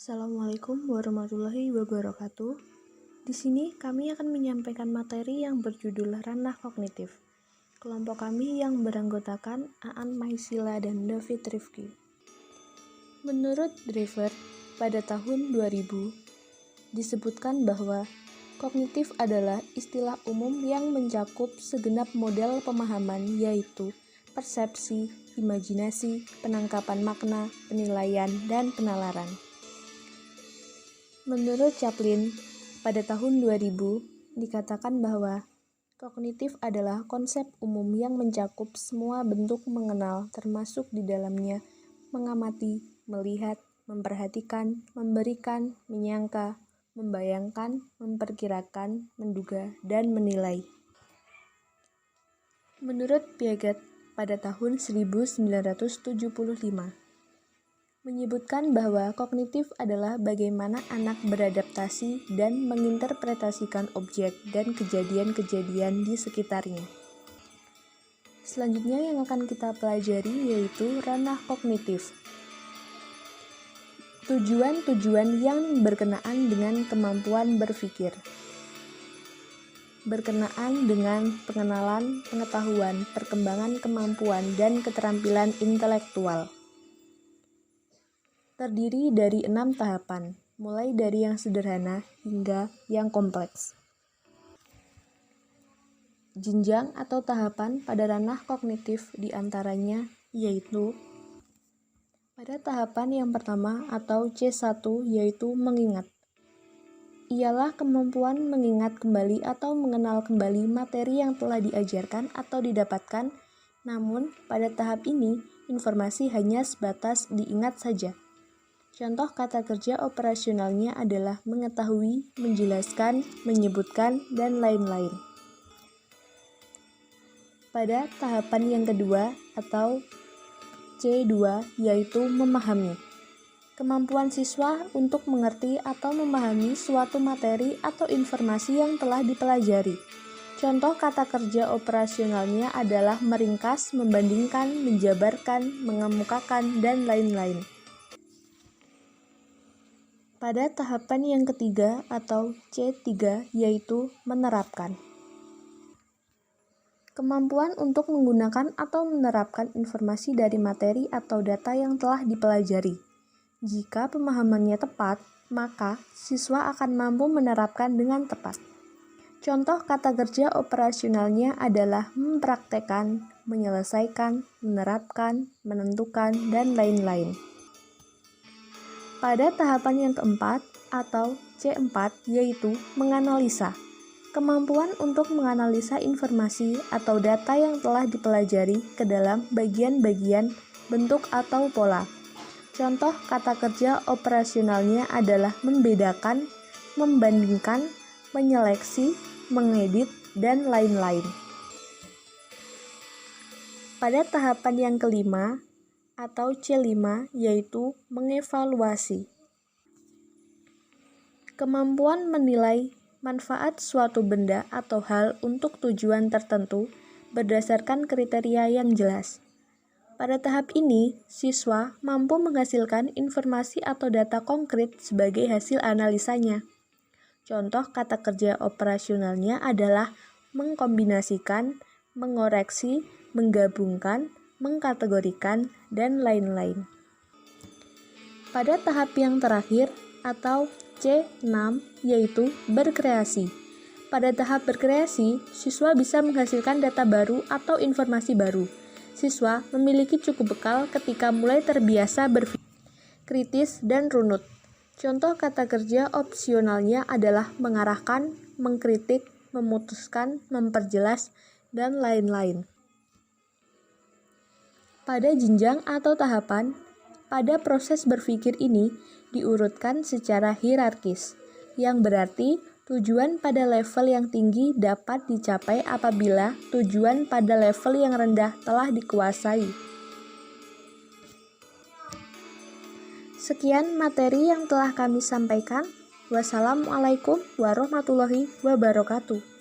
Assalamualaikum warahmatullahi wabarakatuh. Di sini kami akan menyampaikan materi yang berjudul ranah kognitif. Kelompok kami yang beranggotakan Aan Maisila dan David Rifki. Menurut Driver, pada tahun 2000, disebutkan bahwa kognitif adalah istilah umum yang mencakup segenap model pemahaman, yaitu persepsi, imajinasi, penangkapan makna, penilaian, dan penalaran. Menurut Chaplin, pada tahun 2000, dikatakan bahwa kognitif adalah konsep umum yang mencakup semua bentuk mengenal, termasuk di dalamnya mengamati, melihat, memperhatikan, memberikan, menyangka, membayangkan, memperkirakan, menduga, dan menilai. Menurut Piaget, pada tahun 1975, menyebutkan bahwa kognitif adalah bagaimana anak beradaptasi dan menginterpretasikan objek dan kejadian-kejadian di sekitarnya. Selanjutnya yang akan kita pelajari yaitu ranah kognitif. Tujuan-tujuan yang berkenaan dengan kemampuan berpikir. Berkenaan dengan pengenalan, pengetahuan, perkembangan kemampuan, dan keterampilan intelektual. Terdiri dari 6 tahapan, mulai dari yang sederhana hingga yang kompleks. Jenjang atau tahapan pada ranah kognitif diantaranya yaitu pada tahapan yang pertama atau C1 yaitu mengingat. Ialah kemampuan mengingat kembali atau mengenal kembali materi yang telah diajarkan atau didapatkan, namun pada tahap ini informasi hanya sebatas diingat saja. Contoh kata kerja operasionalnya adalah mengetahui, menjelaskan, menyebutkan, dan lain-lain. Pada tahapan yang kedua atau C2 yaitu memahami. Kemampuan siswa untuk mengerti atau memahami suatu materi atau informasi yang telah dipelajari. Contoh kata kerja operasionalnya adalah meringkas, membandingkan, menjabarkan, mengemukakan, dan lain-lain. Pada tahapan yang ketiga atau C3 yaitu menerapkan. Kemampuan untuk menggunakan atau menerapkan informasi dari materi atau data yang telah dipelajari. Jika pemahamannya tepat, maka siswa akan mampu menerapkan dengan tepat. Contoh kata kerja operasionalnya adalah mempraktekkan, menyelesaikan, menerapkan, menentukan, dan lain-lain. Pada tahapan yang keempat atau C4 yaitu menganalisa. Kemampuan untuk menganalisa informasi atau data yang telah dipelajari ke dalam bagian-bagian, bentuk atau pola. Contoh kata kerja operasionalnya adalah membedakan, membandingkan, menyeleksi, mengedit, dan lain-lain. Pada tahapan yang kelima atau C5 yaitu mengevaluasi. Kemampuan menilai manfaat suatu benda atau hal untuk tujuan tertentu berdasarkan kriteria yang jelas. Pada tahap ini, siswa mampu menghasilkan informasi atau data konkret sebagai hasil analisanya. Contoh kata kerja operasionalnya adalah mengkombinasikan, mengoreksi, menggabungkan, mengkategorikan, dan lain-lain. Pada tahap yang terakhir atau C6 yaitu berkreasi. Pada tahap berkreasi, siswa bisa menghasilkan data baru atau informasi baru. Siswa memiliki cukup bekal ketika mulai terbiasa berpikir kritis dan runut. Contoh kata kerja opsionalnya adalah mengarahkan, mengkritik, memutuskan, memperjelas, dan lain-lain. Pada jenjang atau tahapan, pada proses berpikir ini diurutkan secara hierarkis, yang berarti tujuan pada level yang tinggi dapat dicapai apabila tujuan pada level yang rendah telah dikuasai. Sekian materi yang telah kami sampaikan. Wassalamualaikum warahmatullahi wabarakatuh.